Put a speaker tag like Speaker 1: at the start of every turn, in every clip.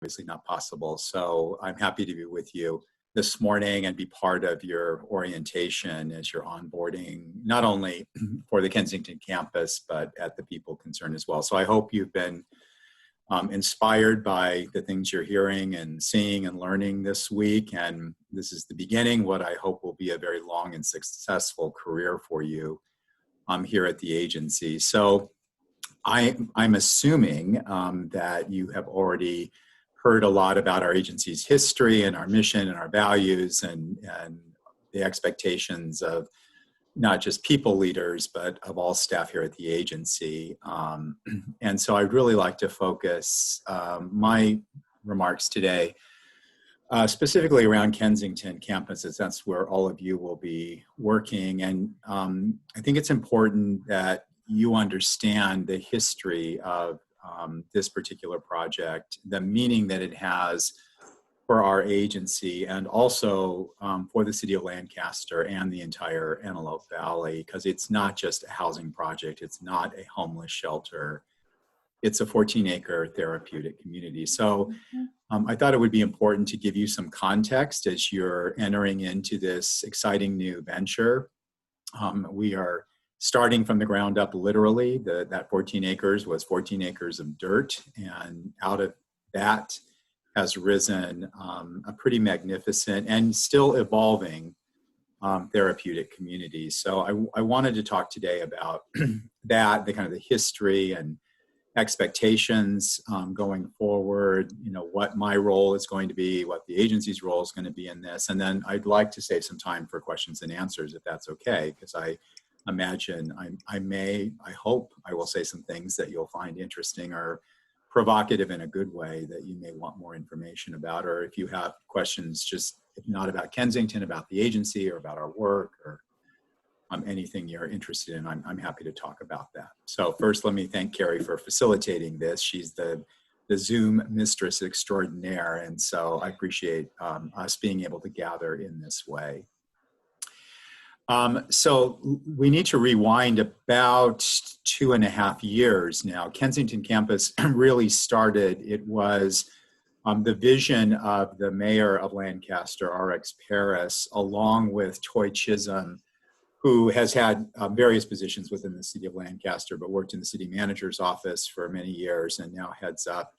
Speaker 1: obviously not possible. So I'm happy to be with you this morning and be part of your orientation as you're onboarding, not only for the Kensington campus, but at the people concerned as well. So I hope you've been inspired by the things you're hearing and seeing and learning this week. And this is the beginning, what I hope will be a very long and successful career for you here at the agency. So I'm assuming that you have already heard a lot about our agency's history and our mission and our values and the expectations of not just people leaders, but of all staff here at the agency. And so I'd really like to focus my remarks today specifically around Kensington Campus, as that's where all of you will be working. And I think it's important that you understand the history of this particular project, the meaning that it has for our agency, and also for the city of Lancaster and the entire Antelope Valley, because it's not just a housing project, it's not a homeless shelter, it's a 14-acre therapeutic community. So I thought it would be important to give you some context as you're entering into this exciting new venture. We are starting from the ground up, literally. That 14 acres was 14 acres of dirt, and out of that has risen a pretty magnificent and still evolving therapeutic community. So I wanted to talk today about that, the kind of the history and expectations going forward, what my role is going to be, what the agency's role is going to be in this. And then I'd like to save some time for questions and answers, if that's okay, because I imagine I hope I will say some things that you'll find interesting or provocative in a good way that you may want more information about, or if you have questions, just if not about Kensington, about the agency or about our work or anything you're interested in, I'm happy to talk about that. So first, let me thank Carrie for facilitating this. She's the Zoom mistress extraordinaire, and so I appreciate us being able to gather in this way. So we need to rewind about 2.5 years now. Kensington Campus really started, it was the vision of the mayor of Lancaster, R.X. Paris, along with Toy Chisholm, who has had various positions within the city of Lancaster, but worked in the city manager's office for many years and now heads up,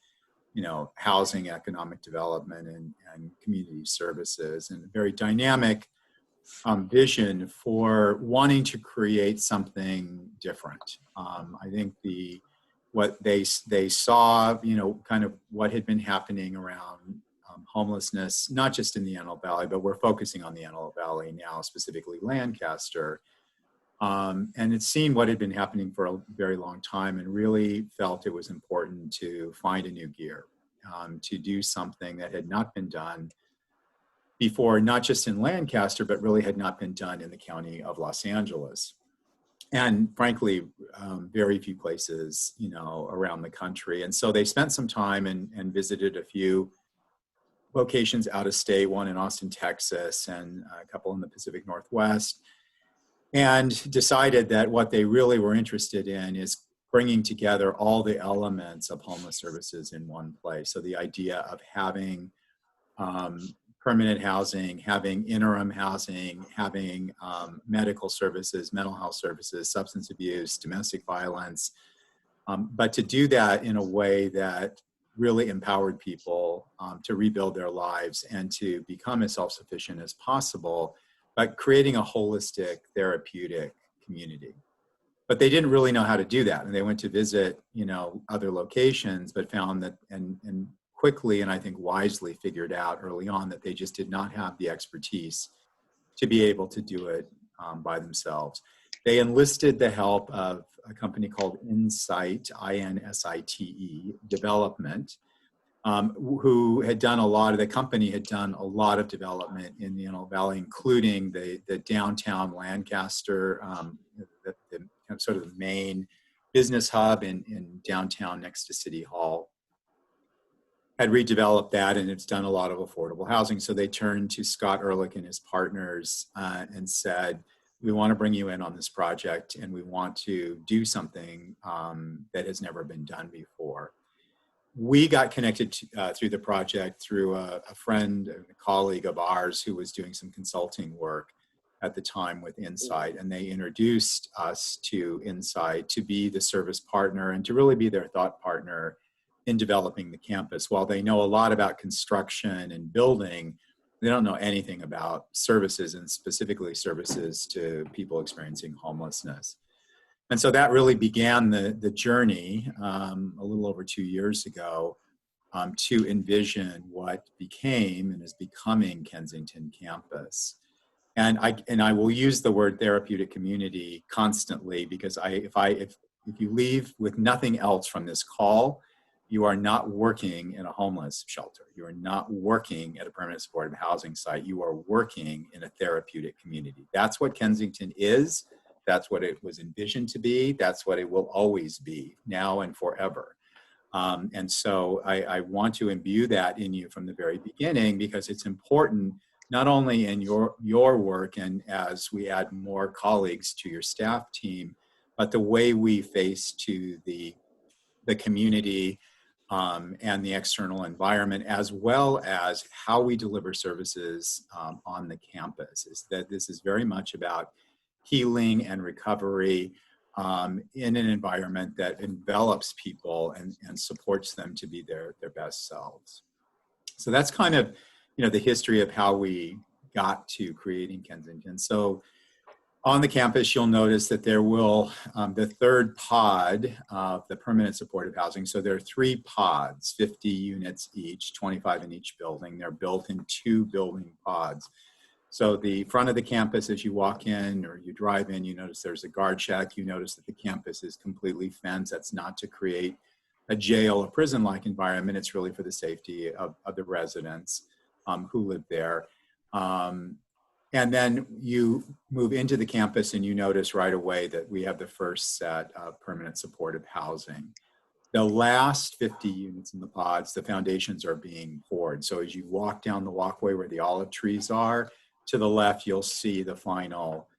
Speaker 1: housing, economic development, and community services, and a very dynamic vision for wanting to create something different. I think what they saw, kind of what had been happening around homelessness, not just in the Antelope Valley, but we're focusing on the Antelope Valley now, specifically Lancaster. And it's seen what had been happening for a very long time and really felt it was important to find a new gear, to do something that had not been done before, not just in Lancaster, but really had not been done in the county of Los Angeles. And frankly, very few places, around the country. And so they spent some time and visited a few locations out of state, one in Austin, Texas, and a couple in the Pacific Northwest, and decided that what they really were interested in is bringing together all the elements of homeless services in one place. So the idea of having permanent housing, having interim housing, having medical services, mental health services, substance abuse, domestic violence, but to do that in a way that really empowered people to rebuild their lives and to become as self-sufficient as possible, but creating a holistic therapeutic community. But they didn't really know how to do that. And they went to visit, other locations, but found that, and quickly, and I think wisely figured out early on, that they just did not have the expertise to be able to do it by themselves. They enlisted the help of a company called Insight, I-N-S-I-T-E, Development, who had done the company had done a lot of development in the Antelope Valley, including the downtown Lancaster, the sort of the main business hub in downtown next to City Hall. Had redeveloped that, and it's done a lot of affordable housing. So they turned to Scott Ehrlich and his partners and said, we want to bring you in on this project, and we want to do something that has never been done before. we got connected through the project through a friend and a colleague of ours who was doing some consulting work at the time with Insight, and they introduced us to Insight to be the service partner and to really be their thought partner in developing the campus. While they know a lot about construction and building, they don't know anything about services, and specifically services to people experiencing homelessness. And so that really began the journey a little over 2 years ago to envision what became and is becoming Kensington Campus. And I will use the word therapeutic community constantly, because if you leave with nothing else from this call, you are not working in a homeless shelter. You are not working at a permanent supportive housing site. You are working in a therapeutic community. That's what Kensington is. That's what it was envisioned to be. That's what it will always be, now and forever. And so I want to imbue that in you from the very beginning, because it's important not only in your work and as we add more colleagues to your staff team, but the way we face to the community and the external environment, as well as how we deliver services on the campus. Is that this is very much about healing and recovery in an environment that envelops people and supports them to be their best selves. So that's kind of, the history of how we got to creating Kensington. So on the campus, you'll notice that there will, the third pod of the permanent supportive housing. So there are 3 pods, 50 units each, 25 in each building. They're built in 2 building pods. So the front of the campus, as you walk in or you drive in, you notice there's a guard shack. You notice that the campus is completely fenced. That's not to create a jail, a prison-like environment. It's really for the safety of the residents who live there. And then you move into the campus and you notice right away that we have the first set of permanent supportive housing. The last 50 units in the pods, the foundations are being poured. So as you walk down the walkway where the olive trees are, to the left, you'll see the final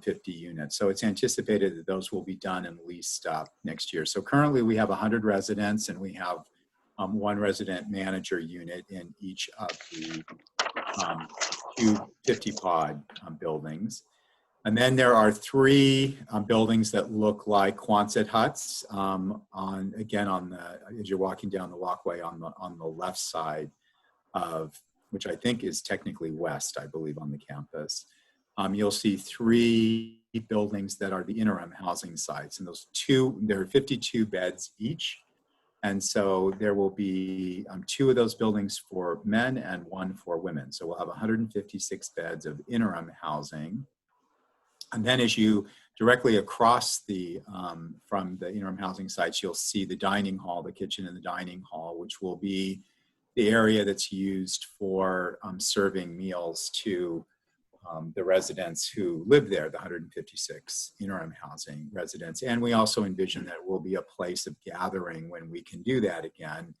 Speaker 1: 50 units. So it's anticipated that those will be done and leased up next year. So currently we have 100 residents, and we have 1 resident manager unit in each of the 2 50-pod buildings. And then there are 3 buildings that look like Quonset huts as you're walking down the walkway on the left side of, which I think is technically west, I believe, on the campus. You'll see 3 buildings that are the interim housing sites, and there are 52 beds each. And so there will be 2 of those buildings for men and 1 for women. So we'll have 156 beds of interim housing. And then as you directly across from the interim housing sites, you'll see the dining hall, the kitchen and the dining hall, which will be the area that's used for serving meals to the residents who live there, the 156 interim housing residents. And we also envision that it will be a place of gathering when we can do that again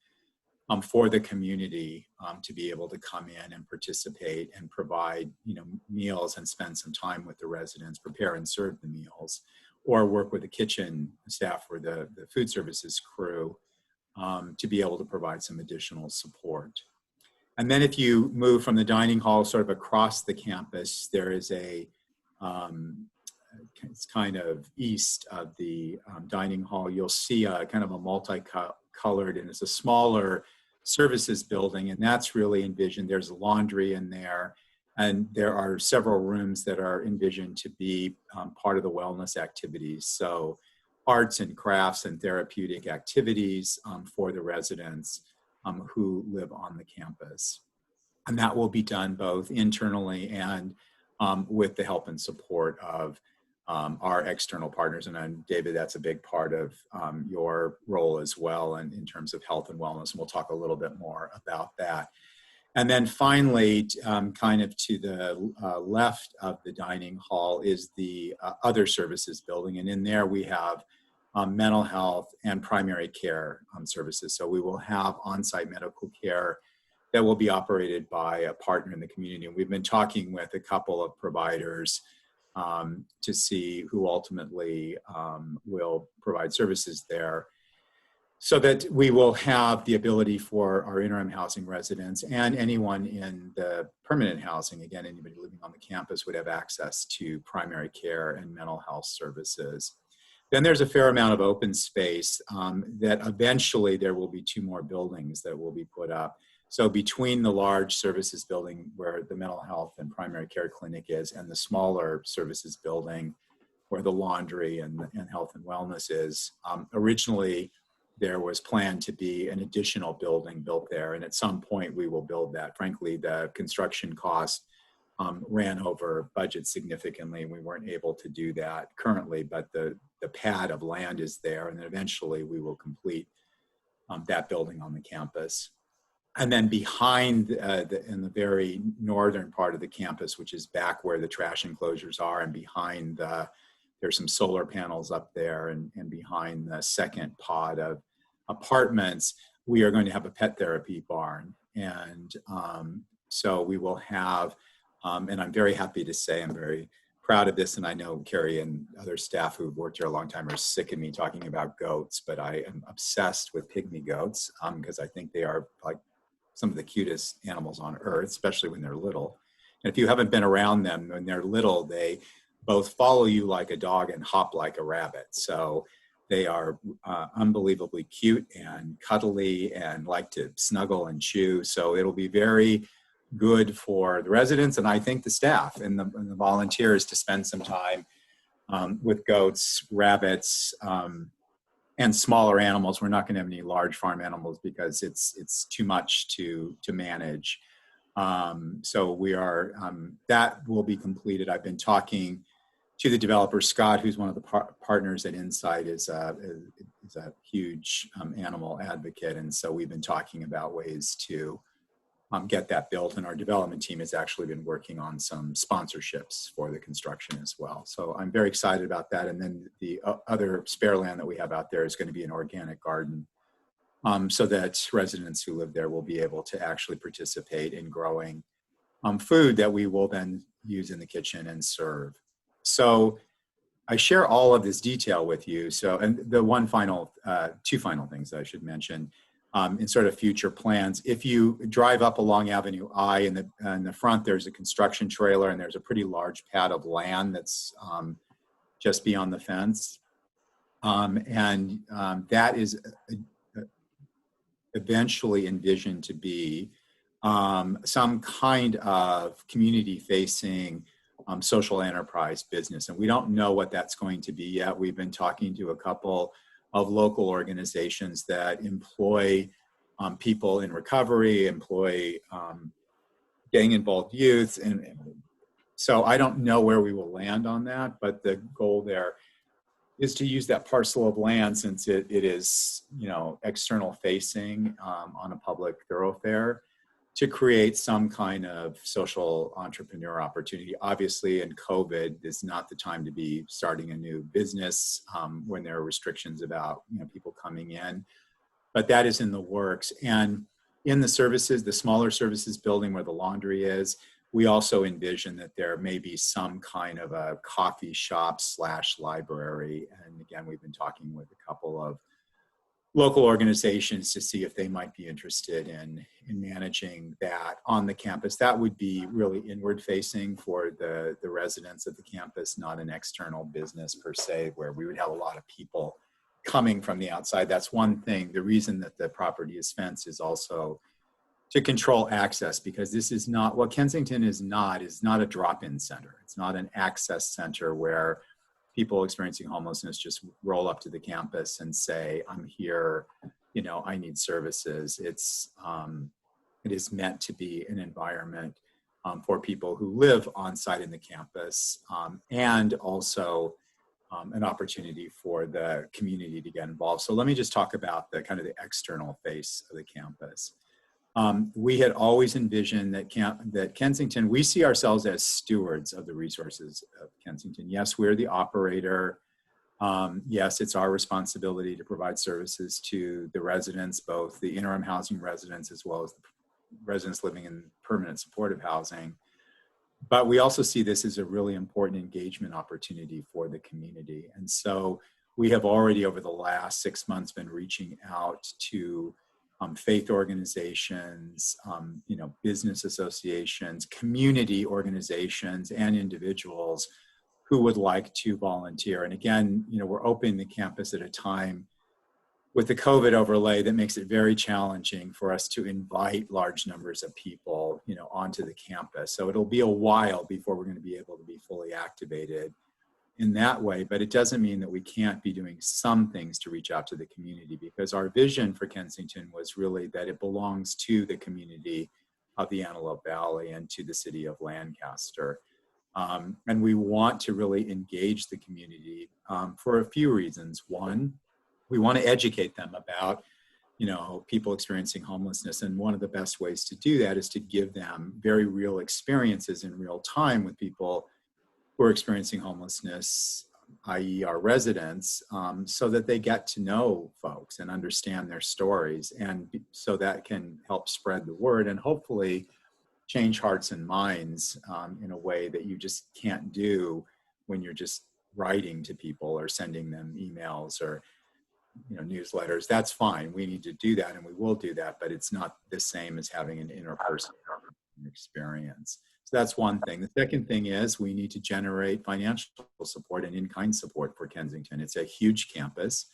Speaker 1: for the community to be able to come in and participate and provide meals and spend some time with the residents, prepare and serve the meals, or work with the kitchen staff or the food services crew to be able to provide some additional support. And then if you move from the dining hall sort of across the campus, there is it's kind of east of the dining hall, you'll see a kind of a multicolored, and it's a smaller services building, and that's really envisioned. There's a laundry in there, and there are several rooms that are envisioned to be part of the wellness activities. So arts and crafts and therapeutic activities for the residents who live on the campus. And that will be done both internally and with the help and support of our external partners. And David, that's a big part of your role as well, and in terms of health and wellness. And we'll talk a little bit more about that. And then finally, kind of to the left of the dining hall is the other services building. And in there we have mental health and primary care services. So we will have on-site medical care that will be operated by a partner in the community. And we've been talking with a couple of providers to see who ultimately will provide services there. so that we will have the ability for our interim housing residents and anyone in the permanent housing, again, anybody living on the campus would have access to primary care and mental health services. Then there's a fair amount of open space that eventually there will be 2 more buildings that will be put up. So between the large services building where the mental health and primary care clinic is and the smaller services building where the laundry and health and wellness is, originally there was planned to be an additional building built there. And at some point we will build that. Frankly, the construction cost ran over budget significantly, and we weren't able to do that currently, but the pad of land is there, and then eventually we will complete that building on the campus. And then behind, in the very northern part of the campus, which is back where the trash enclosures are, and behind there's some solar panels up there, and behind the second pod of apartments, we are going to have a pet therapy barn. And so we will have, and I'm very happy to say, I'm very proud of this, and I know Carrie and other staff who've worked here a long time are sick of me talking about goats, but I am obsessed with pygmy goats because I think they are like some of the cutest animals on earth, especially when they're little. And if you haven't been around them when they're little, they both follow you like a dog and hop like a rabbit. So they are unbelievably cute and cuddly and like to snuggle and chew. So it'll be very good for the residents, and I think the staff and the volunteers, to spend some time with goats, rabbits, and smaller animals. We're not going to have any large farm animals because it's too much to manage. So we are, that will be completed. I've been talking to the developer, Scott, who's one of the partners at Insight, is a huge animal advocate. And so we've been talking about ways to get that built. And our development team has actually been working on some sponsorships for the construction as well. So I'm very excited about that. And then the other spare land that we have out there is going to be an organic garden, so that residents who live there will be able to actually participate in growing food that we will then use in the kitchen and serve. So I share all of this detail with you. So, and the one final, 2 final things I should mention in sort of future plans. If you drive up along Avenue I, in the front, there's a construction trailer, and there's a pretty large pad of land that's just beyond the fence. That is eventually envisioned to be some kind of community-facing social enterprise business. And we don't know what that's going to be yet. We've been talking to a couple of local organizations that employ people in recovery, employ gang-involved youth. And so I don't know where we will land on that, but the goal there is to use that parcel of land, since it is, external facing on a public thoroughfare, to create some kind of social entrepreneur opportunity. Obviously, in COVID, is not the time to be starting a new business when there are restrictions about people coming in, but that is in the works. And in the services, the smaller services building where the laundry is, we also envision that there may be some kind of a coffee shop / library. And again, we've been talking with a couple of local organizations to see if they might be interested in managing that on the campus. That would be really inward facing for the residents of the campus, not an external business per se, where we would have a lot of people coming from the outside. That's one thing. The reason that the property is fenced is also to control access, because this is not, what Kensington is not a drop-in center. It's not an access center where people experiencing homelessness just roll up to the campus and say, I'm here, I need services. It is meant to be an environment for people who live on site in the campus, and also an opportunity for the community to get involved. So let me just talk about the kind of the external face of the campus. We had always envisioned that Kensington, we see ourselves as stewards of the resources of Kensington. Yes, we're the operator. Yes, it's our responsibility to provide services to the residents, both the interim housing residents as well as the residents living in permanent supportive housing. But we also see this as a really important engagement opportunity for the community. And so we have already over the last 6 months been reaching out to faith organizations, business associations, community organizations, and individuals who would like to volunteer. And again, we're opening the campus at a time with the COVID overlay that makes it very challenging for us to invite large numbers of people, onto the campus. So it'll be a while before we're going to be able to be fully activated in that way, but it doesn't mean that we can't be doing some things to reach out to the community, because our vision for Kensington was really that it belongs to the community of the Antelope Valley and to the city of Lancaster. And we want to really engage the community for a few reasons. One, we want to educate them about, people experiencing homelessness. And one of the best ways to do that is to give them very real experiences in real time with people who are experiencing homelessness, i.e. our residents, so that they get to know folks and understand their stories, and so that can help spread the word and hopefully change hearts and minds in a way that you just can't do when you're just writing to people or sending them emails or newsletters. That's fine. We need to do that, and we will do that, but it's not the same as having an interpersonal experience. So that's one thing. The second thing is we need to generate financial support and in-kind support for Kensington. It's a huge campus,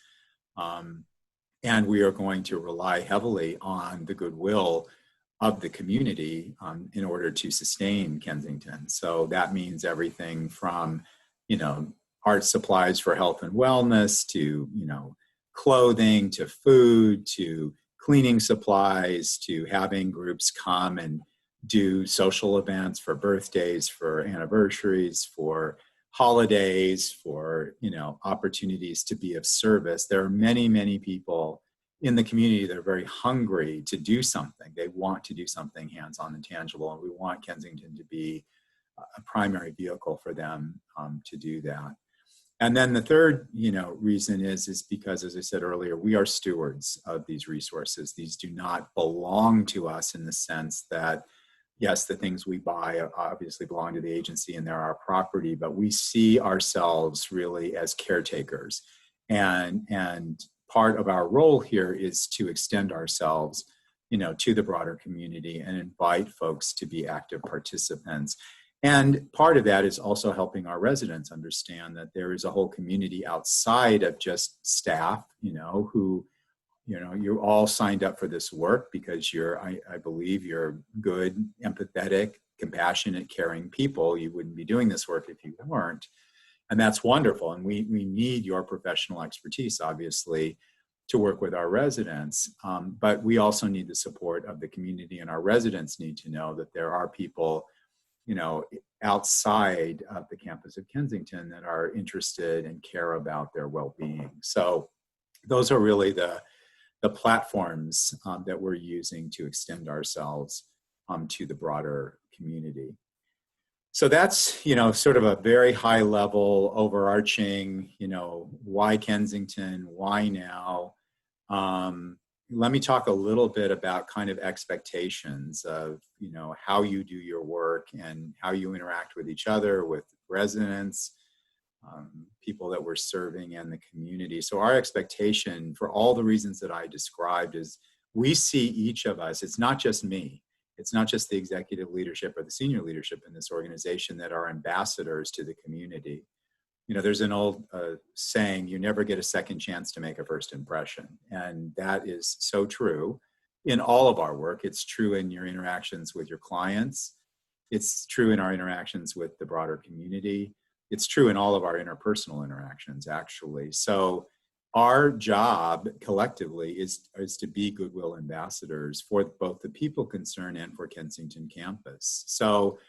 Speaker 1: and we are going to rely heavily on the goodwill of the community in order to sustain Kensington. So that means everything from, art supplies for health and wellness to, clothing, to food, to cleaning supplies, to having groups come and do social events for birthdays, for anniversaries, for holidays, for, opportunities to be of service. There are many, many people in the community that are very hungry to do something. They want to do something hands-on and tangible, and we want Kensington to be a primary vehicle for them to do that. And then the third, reason is because, as I said earlier, we are stewards of these resources. These do not belong to us in the sense that, yes, the things we buy obviously belong to the agency and they're our property, but we see ourselves really as caretakers. And part of our role here is to extend ourselves, to the broader community and invite folks to be active participants. And part of that is also helping our residents understand that there is a whole community outside of just staff, who, you're all signed up for this work because I believe you're good, empathetic, compassionate, caring people. You wouldn't be doing this work if you weren't. And that's wonderful. And we need your professional expertise, obviously, to work with our residents. But we also need the support of the community, and our residents need to know that there are people outside of the campus of Kensington that are interested and care about their well-being. So those are really the platforms that we're using to extend ourselves to the broader community. So that's, sort of a very high level, overarching, why Kensington, why now? Let me talk a little bit about kind of expectations of, how you do your work and how you interact with each other, with residents, people that we're serving, and the community. So our expectation, for all the reasons that I described, is we see each of us, it's not just me, it's not just the executive leadership or the senior leadership in this organization that are ambassadors to the community. There's an old saying, you never get a second chance to make a first impression. And that is so true in all of our work. It's true in your interactions with your clients. It's true in our interactions with the broader community. It's true in all of our interpersonal interactions, actually. So our job collectively is to be goodwill ambassadors for both the people concerned and for Kensington Campus. So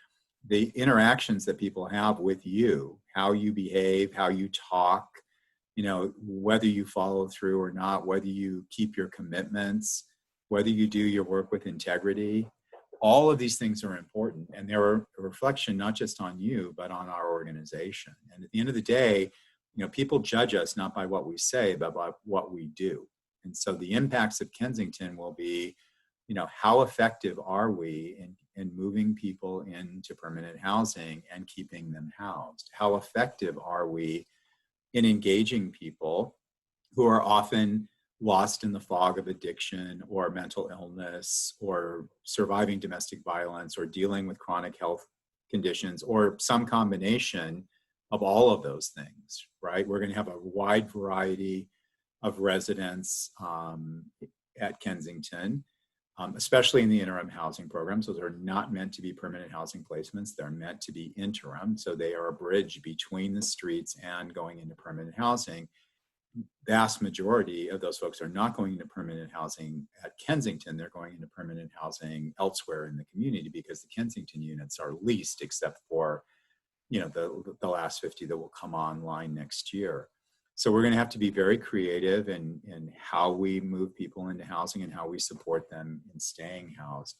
Speaker 1: the interactions that people have with you, how you behave, how you talk, whether you follow through or not, whether you keep your commitments, whether you do your work with integrity, all of these things are important. And they're a reflection not just on you, but on our organization. And at the end of the day, people judge us not by what we say, but by what we do. And so the impacts of Kensington will be, how effective are we in moving people into permanent housing and keeping them housed? How effective are we in engaging people who are often lost in the fog of addiction or mental illness or surviving domestic violence or dealing with chronic health conditions or some combination of all of those things, right? We're going to have a wide variety of residents at Kensington, especially in the interim housing programs. Those are not meant to be permanent housing placements. They're meant to be interim. So they are a bridge between the streets and going into permanent housing. Vast majority of those folks are not going into permanent housing at Kensington. They're going into permanent housing elsewhere in the community because the Kensington units are leased, except for, you know, the last 50 that will come online next year. So we're going to have to be very creative in how we move people into housing and how we support them in staying housed.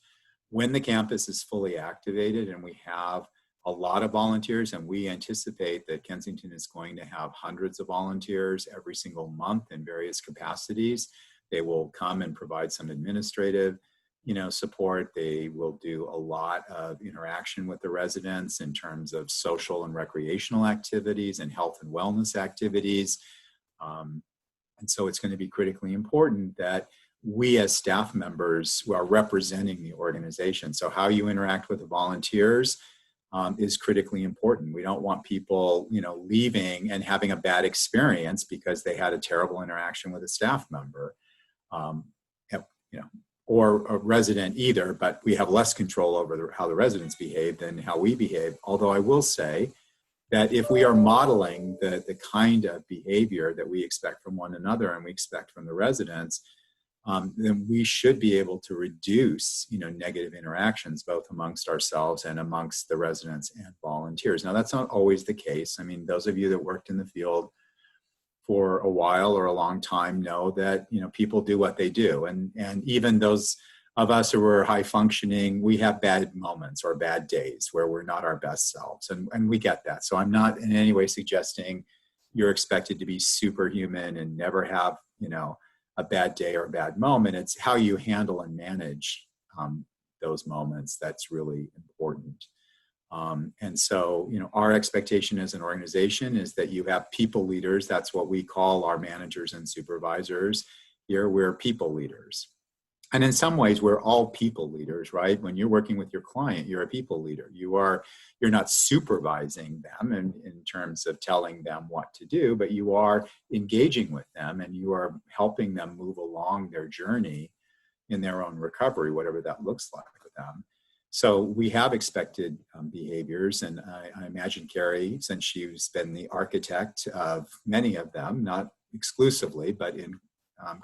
Speaker 1: When the campus is fully activated and we have a lot of volunteers, and we anticipate that Kensington is going to have hundreds of volunteers every single month in various capacities. They will come and provide some administrative, you know, support. They will do a lot of interaction with the residents in terms of social and recreational activities and health and wellness activities. And so it's going to be critically important that we as staff members who are representing the organization. So how you interact with the volunteers is critically important. We don't want people, you know, leaving and having a bad experience because they had a terrible interaction with a staff member, you know, or a resident either, but we have less control over how the residents behave than how we behave. Although I will say that if we are modeling the kind of behavior that we expect from one another and we expect from the residents, then we should be able to reduce, you know, negative interactions both amongst ourselves and amongst the residents and volunteers. Now, that's not always the case. I mean, those of you that worked in the field for a while or a long time know that, you know, people do what they do. And even those of us who are high functioning, we have bad moments or bad days where we're not our best selves. And we get that. So I'm not in any way suggesting you're expected to be superhuman and never have, you know, a bad day or a bad moment. It's how you handle and manage those moments that's really important. And so, you know, our expectation as an organization is that you have people leaders. That's what we call our managers and supervisors. Here, we're people leaders. And in some ways, we're all people leaders, right? When you're working with your client, you're a people leader. You're not supervising them in terms of telling them what to do, but you are engaging with them and you are helping them move along their journey in their own recovery, whatever that looks like for them. So we have expected behaviors, and I imagine Carrie, since she's been the architect of many of them, not exclusively, but in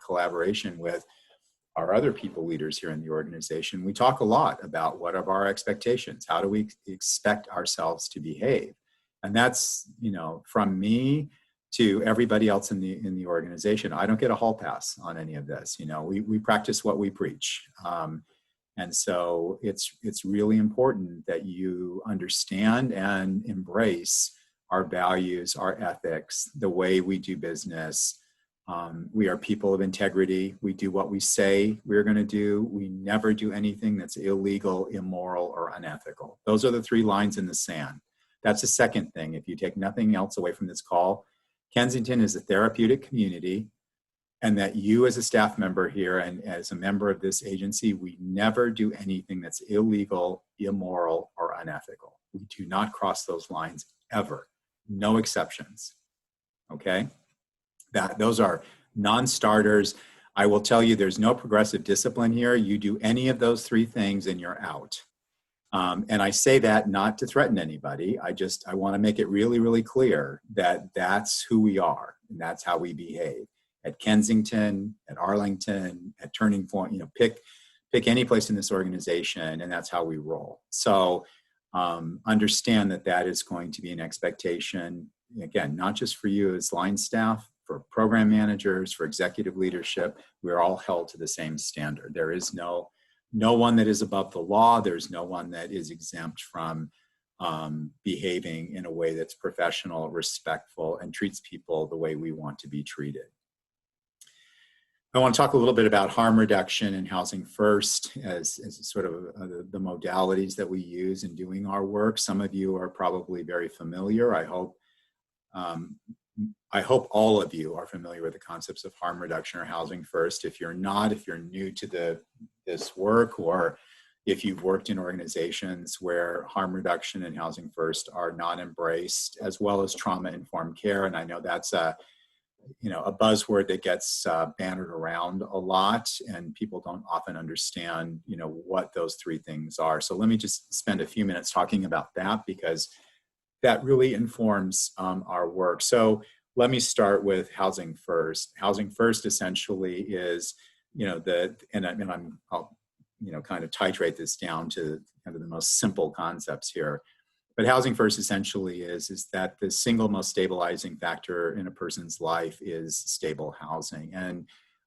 Speaker 1: collaboration with our other people leaders here in the organization, we talk a lot about what are our expectations. How do we expect ourselves to behave? And that's, you know, from me to everybody else in the organization. I don't get a hall pass on any of this. You know, we practice what we preach. And so it's really important that you understand and embrace our values, our ethics, the way we do business. We are people of integrity. We do what we say we're going to do. We never do anything that's illegal, immoral, or unethical. Those are the 3 lines in the sand. That's the second thing. If you take nothing else away from this call, Kensington is a therapeutic community, and that you as a staff member here and as a member of this agency, we never do anything that's illegal, immoral, or unethical. We do not cross those lines ever. No exceptions. Okay? Those are non-starters. I will tell you there's no progressive discipline here. You do any of those 3 things and you're out. And I say that not to threaten anybody. I want to make it really, really clear that that's who we are and that's how we behave. At Kensington, at Arlington, at Turning Point, you know, pick any place in this organization, and that's how we roll. So understand that is going to be an expectation, again, not just for you as line staff, for program managers, for executive leadership. We're all held to the same standard. There is no one that is above the law. There's no one that is exempt from behaving in a way that's professional, respectful, and treats people the way we want to be treated. I want to talk a little bit about harm reduction and housing first as sort of the modalities that we use in doing our work. Some of you are probably very familiar. I hope I hope all of you are familiar with the concepts of harm reduction or housing first. If you're not, if you're new to this work, or if you've worked in organizations where harm reduction and housing first are not embraced, as well as trauma-informed care, and I know that's a buzzword that gets bannered around a lot, and people don't often understand, what those three things are. So let me just spend a few minutes talking about that, because that really informs our work. So let me start with housing first. Housing first essentially is, I'll kind of titrate this down to kind of the most simple concepts here. But housing first essentially is that the single most stabilizing factor in a person's life is stable housing. And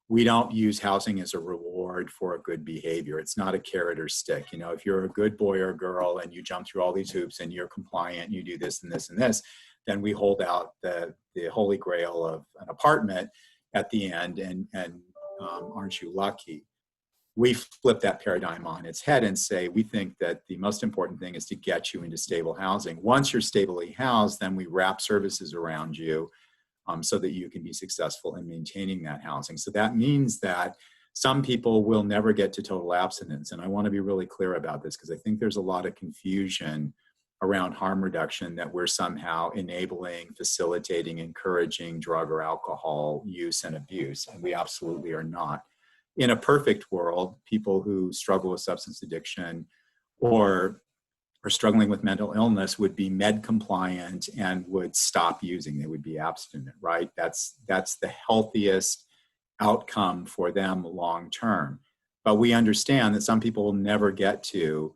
Speaker 1: we don't use housing as a reward for a good behavior. It's not a carrot or stick. If you're a good boy or girl and you jump through all these hoops and you're compliant, you do this and this and this, then we hold out the holy grail of an apartment at the end, and aren't you lucky? We flip that paradigm on its head and say, we think that the most important thing is to get you into stable housing. Once you're stably housed, then we wrap services around you so that you can be successful in maintaining that housing. So that means that some people will never get to total abstinence. And I want to be really clear about this, because I think there's a lot of confusion around harm reduction, that we're somehow enabling, facilitating, encouraging drug or alcohol use and abuse. And we absolutely are not. In a perfect world, people who struggle with substance addiction or are struggling with mental illness would be med compliant and would stop using. They would be abstinent, right? That's the healthiest outcome for them long term. But we understand that some people will never get to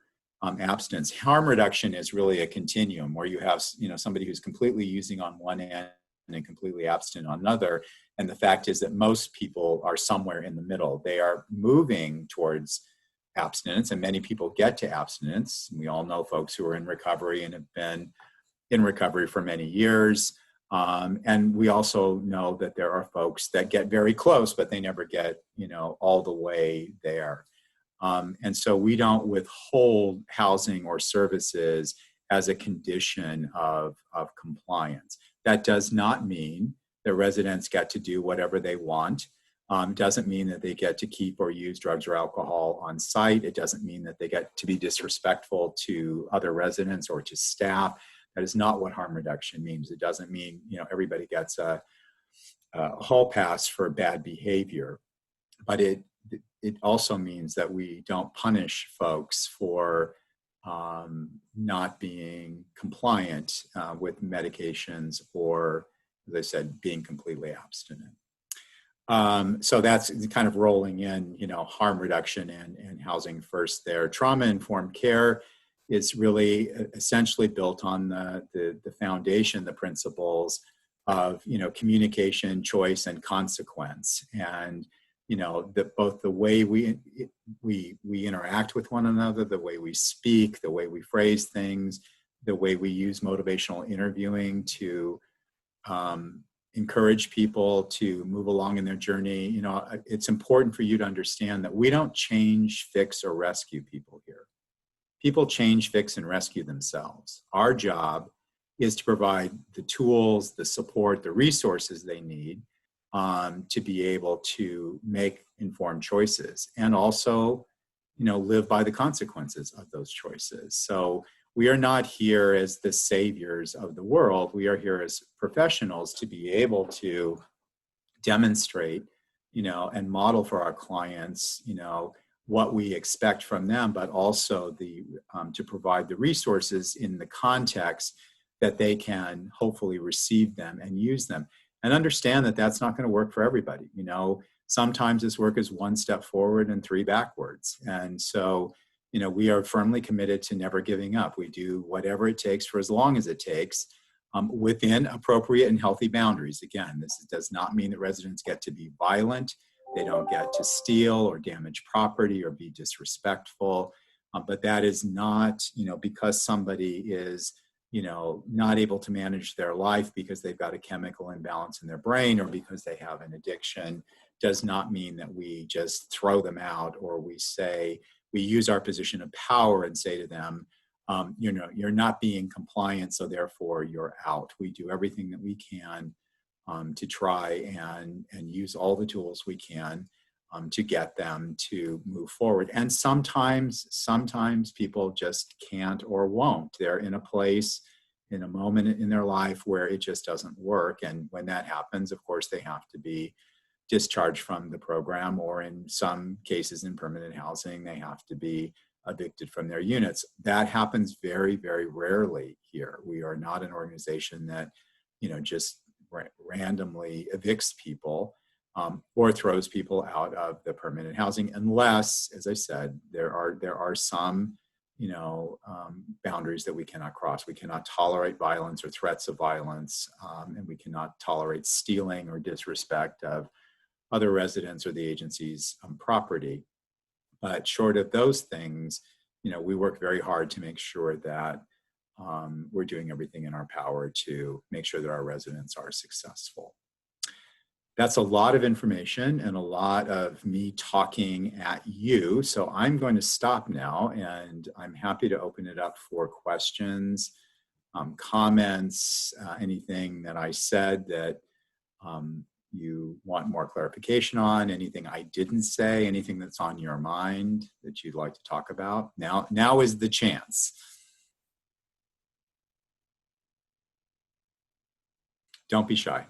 Speaker 1: abstinence. Harm reduction is really a continuum where you have somebody who's completely using on one end and completely abstinent on another. And the fact is that most people are somewhere in the middle. They are moving towards abstinence, and many people get to abstinence. We all know folks who are in recovery and have been in recovery for many years. And we also know that there are folks that get very close, but they never get, all the way there. And so we don't withhold housing or services as a condition of compliance. That does not mean that residents get to do whatever they want. Doesn't mean that they get to keep or use drugs or alcohol on site. It doesn't mean that they get to be disrespectful to other residents or to staff. That is not what harm reduction means. It doesn't mean, everybody gets a hall pass for bad behavior, but it also means that we don't punish folks for not being compliant with medications, or, as I said, being completely abstinent. So that's kind of rolling in, harm reduction and housing first there. Trauma-informed care is really essentially built on the foundation, the principles of, communication, choice, and consequence. And, both the way we interact with one another, the way we speak, the way we phrase things, the way we use motivational interviewing to encourage people to move along in their journey. It's important for you to understand that we don't change, fix, or rescue people here. People change, fix, and rescue themselves. Our job is to provide the tools, the support, the resources they need to be able to make informed choices, and also, live by the consequences of those choices. So we are not here as the saviors of the world. We are here as professionals to be able to demonstrate, and model for our clients, what we expect from them, but also to provide the resources in the context that they can hopefully receive them and use them. And understand that that's not going to work for everybody. Sometimes this work is one step forward and three backwards. And so, we are firmly committed to never giving up. We do whatever it takes for as long as it takes, within appropriate and healthy boundaries. Again, this does not mean that residents get to be violent. They don't get to steal or damage property or be disrespectful. But that is not, because somebody is not able to manage their life because they've got a chemical imbalance in their brain, or because they have an addiction, does not mean that we just throw them out, or we use our position of power and say to them, you're not being compliant, so therefore you're out. We do everything that we can to try and use all the tools we can to get them to move forward. And sometimes people just can't or won't. They're in a place, in a moment in their life where it just doesn't work. And when that happens, of course, they have to be discharged from the program, or in some cases in permanent housing, they have to be evicted from their units. That happens very, very rarely here. We are not an organization that, just randomly evicts people or throws people out of the permanent housing, unless, as I said, there are some, boundaries that we cannot cross. We cannot tolerate violence or threats of violence, and we cannot tolerate stealing or disrespect of other residents or the agency's property. But short of those things, we work very hard to make sure that we're doing everything in our power to make sure that our residents are successful. That's a lot of information and a lot of me talking at you. So I'm going to stop now, and I'm happy to open it up for questions, comments, anything that I said that you want more clarification on, anything I didn't say, anything that's on your mind that you'd like to talk about. Now is the chance. Don't be shy.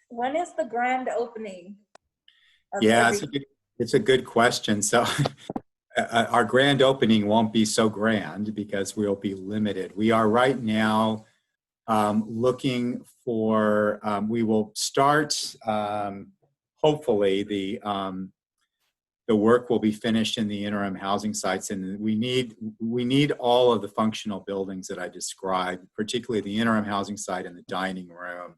Speaker 2: When is the grand opening?
Speaker 1: Yeah, it's a good question. So our grand opening won't be so grand because we'll be limited. We are right now looking for, we will start, hopefully the work will be finished in the interim housing sites, and we need all of the functional buildings that I described, particularly the interim housing site and the dining room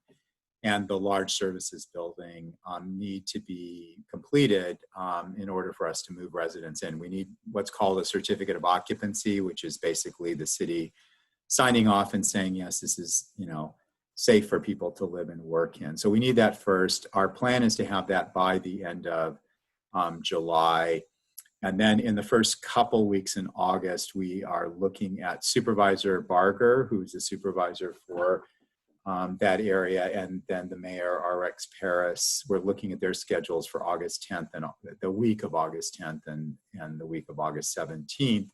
Speaker 1: and the large services building need to be completed in order for us to move residents in. We need what's called a certificate of occupancy, which is basically the city signing off and saying, yes, this is, safe for people to live and work in. So we need that first. Our plan is to have that by the end of July. And then in the first couple weeks in August, we are looking at Supervisor Barger, who's the supervisor for that area, and then the mayor, RX Paris. We're looking at their schedules for August 10th and the week of August 10th and the week of August 17th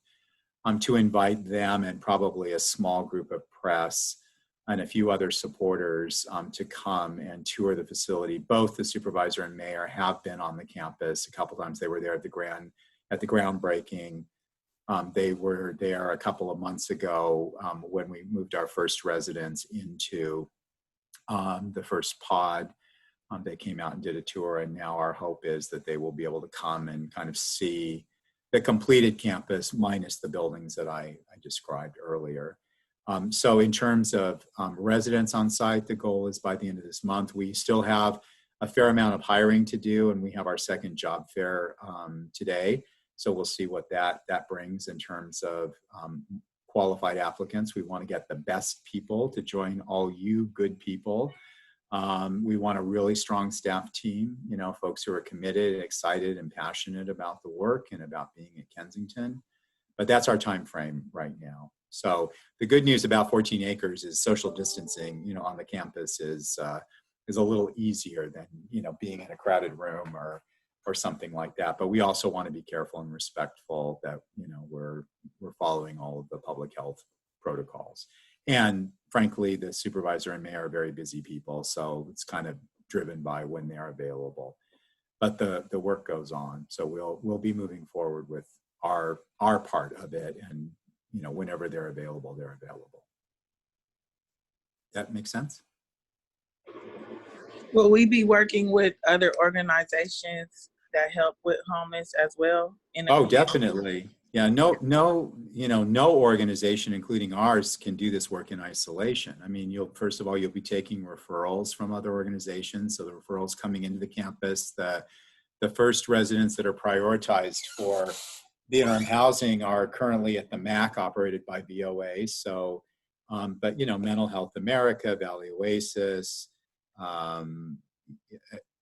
Speaker 1: to invite them and probably a small group of press and a few other supporters to come and tour the facility. Both the supervisor and mayor have been on the campus a couple times. They were there at the groundbreaking. They were there a couple of months ago when we moved our first residents into the first pod. They came out and did a tour, and now our hope is that they will be able to come and kind of see the completed campus minus the buildings that I described earlier. So in terms of residents on site, the goal is by the end of this month. We still have a fair amount of hiring to do, and we have our second job fair today. So we'll see what that brings in terms of qualified applicants. We want to get the best people to join all you good people. We want a really strong staff team, folks who are committed, excited, and passionate about the work and about being at Kensington. But that's our time frame right now. So the good news about 14 acres is social distancing, on the campus is a little easier than, being in a crowded room or something like that. But we also want to be careful and respectful that, we're following all of the public health protocols. And frankly, the supervisor and mayor are very busy people, so it's kind of driven by when they're available. But the work goes on, so we'll be moving forward with our part of it, and whenever they're available, they're available. That makes sense?
Speaker 3: Will we be working with other organizations that help with homeless as well?
Speaker 1: Oh, definitely. Yeah, no organization, including ours, can do this work in isolation. I mean, first of all, you'll be taking referrals from other organizations. So the referrals coming into the campus, the first residents that are prioritized for the interim housing are currently at the MAC, operated by VOA. So, but Mental Health America, Valley Oasis,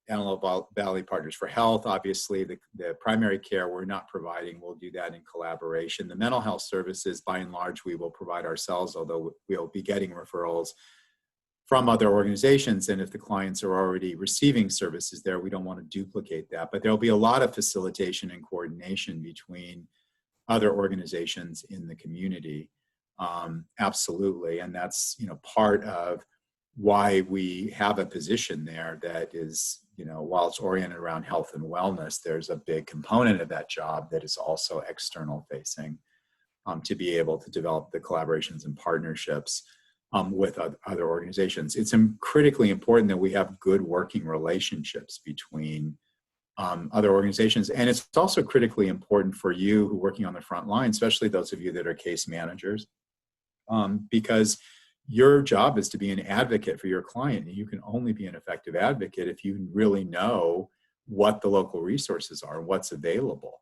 Speaker 1: Antelope Valley Partners for Health. Obviously, the primary care we're not providing. We'll do that in collaboration. The mental health services, by and large, we will provide ourselves, although we'll be getting referrals from other organizations. And if the clients are already receiving services there, we don't want to duplicate that. But there'll be a lot of facilitation and coordination between other organizations in the community. Absolutely. And that's, part of why we have a position there that is, while it's oriented around health and wellness, there's a big component of that job that is also external facing, to be able to develop the collaborations and partnerships with other organizations. It's critically important that we have good working relationships between other organizations. And it's also critically important for you who are working on the front line, especially those of you that are case managers, because your job is to be an advocate for your client. And you can only be an effective advocate if you really know what the local resources are, what's available.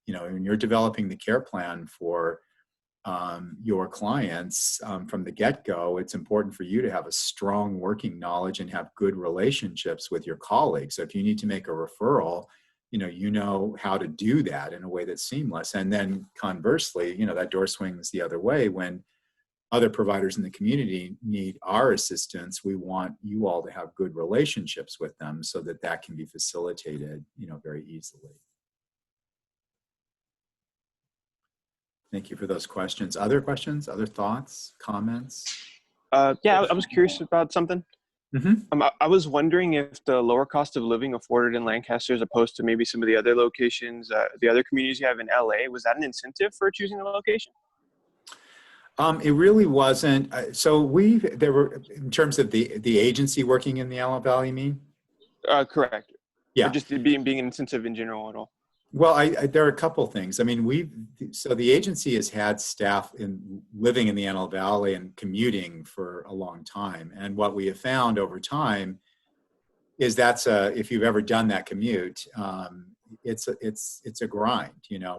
Speaker 1: When you're developing the care plan for your clients from the get-go, it's important for you to have a strong working knowledge and have good relationships with your colleagues. So if you need to make a referral, you know how to do that in a way that's seamless. And then conversely, that door swings the other way. When other providers in the community need our assistance, we want you all to have good relationships with them so that that can be facilitated, very easily. Thank you for those questions. Other questions, other thoughts, comments?
Speaker 4: Yeah, I was curious about something.
Speaker 1: Mm-hmm.
Speaker 4: I was wondering if the lower cost of living afforded in Lancaster as opposed to maybe some of the other locations, the other communities you have in LA, was that an incentive for choosing the location?
Speaker 1: It really wasn't. So there were, in terms of the agency working in the Antelope Valley, you mean?
Speaker 4: Correct.
Speaker 1: Yeah.
Speaker 4: Or just being an incentive in general at all?
Speaker 1: Well, there are a couple things. I mean, so the agency has had staff living in the Antelope Valley and commuting for a long time. And what we have found over time is if you've ever done that commute, it's a grind,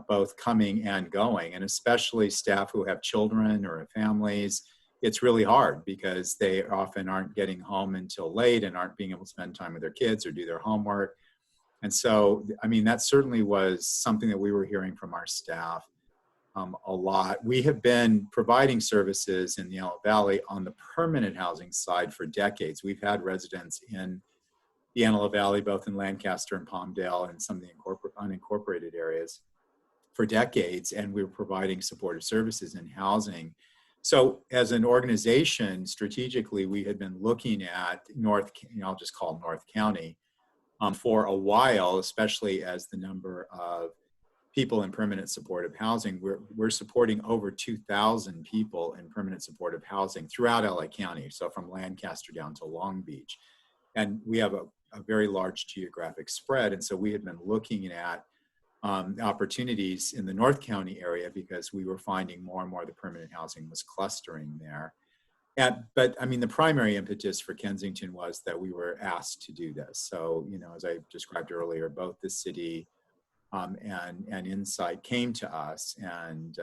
Speaker 1: both coming and going, and especially staff who have children or families. It's really hard because they often aren't getting home until late and aren't being able to spend time with their kids or do their homework. And so, that certainly was something that we were hearing from our staff a lot. We have been providing services in the Antelope Valley on the permanent housing side for decades. We've had residents in the Antelope Valley, both in Lancaster and Palmdale and some of the unincorporated areas for decades, and we were providing supportive services in housing. So as an organization, strategically, we had been looking at I'll just call North County, for a while, especially as the number of people in permanent supportive housing. We're supporting over 2,000 people in permanent supportive housing throughout LA County, so from Lancaster down to Long Beach. And we have a very large geographic spread, and so we had been looking at opportunities in the North County area because we were finding more and more the permanent housing was clustering there. But the primary impetus for Kensington was that we were asked to do this. So, as I described earlier, both the city and Insight came to us and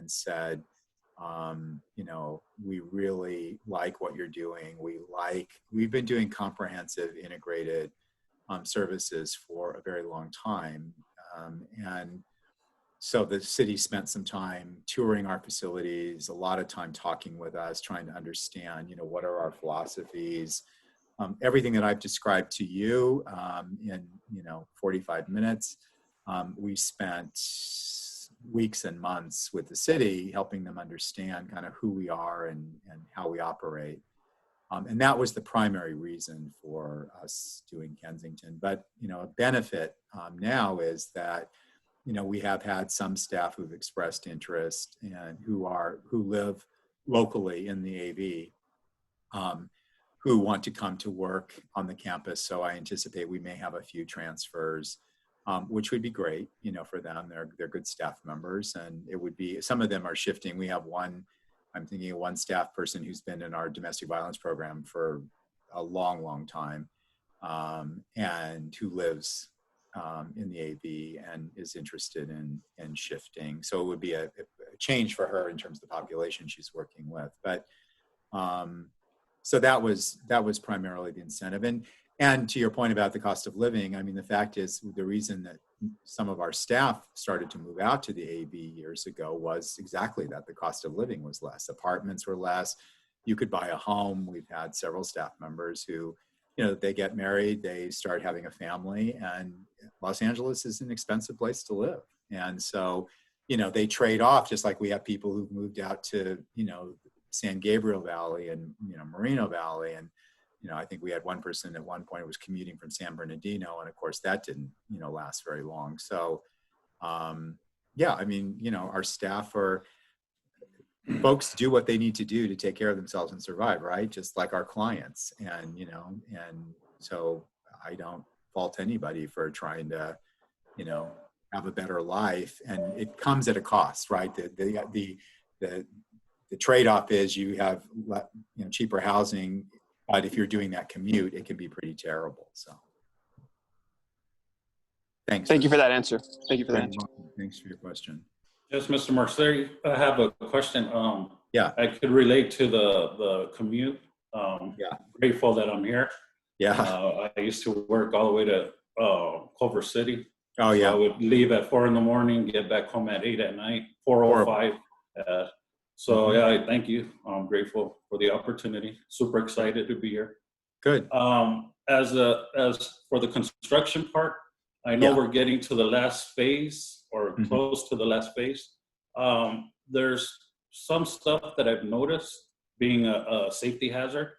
Speaker 1: said, we really like what you're doing. We've been doing comprehensive integrated services for a very long time. And so the city spent some time touring our facilities, a lot of time talking with us, trying to understand, what are our philosophies. Everything that I've described to you in 45 minutes, we spent weeks and months with the city helping them understand kind of who we are and how we operate. And that was the primary reason for us doing Kensington. But, a benefit now is that we have had some staff who've expressed interest and who live locally in the AV, who want to come to work on the campus. So I anticipate we may have a few transfers, which would be great, for them. They're good staff members, and it would be, some of them are shifting. We have I'm thinking of one staff person who's been in our domestic violence program for a long, long time, and who lives in the AV and is interested in shifting. So it would be a change for her in terms of the population she's working with. But so that was primarily the incentive. And to your point about the cost of living, the fact is the reason that some of our staff started to move out to the AV years ago was exactly that. The cost of living was less. Apartments were less. you could buy a home. We've had several staff members who, they get married, they start having a family, and Los Angeles is an expensive place to live. And so, they trade off, just like we have people who've moved out to, San Gabriel Valley and, Moreno Valley. And, I think we had one person at one point who was commuting from San Bernardino. And of course that didn't, last very long. So, our staff folks do what they need to do to take care of themselves and survive, right? Just like our clients. And, and so I don't fault anybody for trying to, have a better life. And it comes at a cost, right? The trade-off is you have, cheaper housing, but if you're doing that commute, it can be pretty terrible. So thanks.
Speaker 4: Thank you for that answer. Thank you for that answer.
Speaker 1: Thanks for your question.
Speaker 5: Yes, Mr. Maceri, I have a question.
Speaker 1: Yeah.
Speaker 5: I could relate to the commute.
Speaker 1: Yeah.
Speaker 5: Grateful that I'm here.
Speaker 1: Yeah.
Speaker 5: I used to work all the way to Culver City.
Speaker 1: Oh, yeah.
Speaker 5: So I would leave at 4 a.m, get back home at 8 at night, 4:05. Yeah, I thank you. I'm grateful for the opportunity. Super excited to be here.
Speaker 1: Good.
Speaker 5: As for the construction part, I know we're getting to the last phase or close to the last phase. There's some stuff that I've noticed being a safety hazard,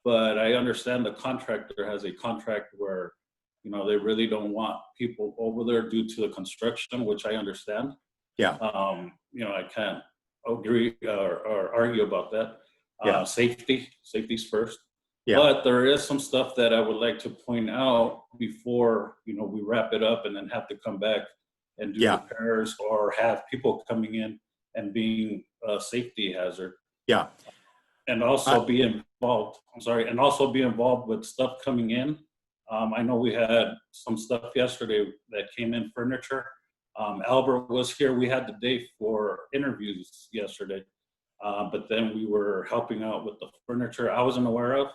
Speaker 5: but I understand the contractor has a contract where, they really don't want people over there due to the construction, which I understand.
Speaker 1: Yeah.
Speaker 5: I can't agree or argue about that. Safety's first. Yeah. But there is some stuff that I would like to point out before, we wrap it up and then have to come back and do repairs or have people coming in and being a safety hazard.
Speaker 1: Yeah.
Speaker 5: And also be involved. And also be involved with stuff coming in. I know we had some stuff yesterday that came in, furniture. Albert was here. We had the day for interviews yesterday, but then we were helping out with the furniture I wasn't aware of.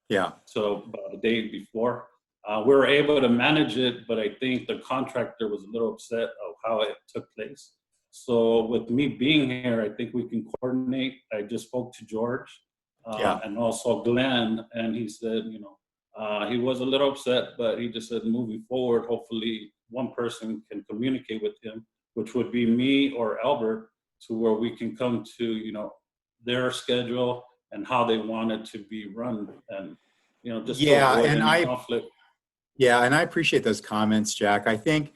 Speaker 1: Yeah.
Speaker 5: So about the day before, we were able to manage it, but I think the contractor was a little upset of how it took place. So with me being here, I think we can coordinate. I just spoke to George and also Glenn, and he said, he was a little upset, but he just said moving forward, hopefully one person can communicate with him, which would be me or Albert, to where we can come to, their schedule and how they want it to be run, and, just to avoid any conflict.
Speaker 1: Yeah, and I appreciate those comments, Jack. I think,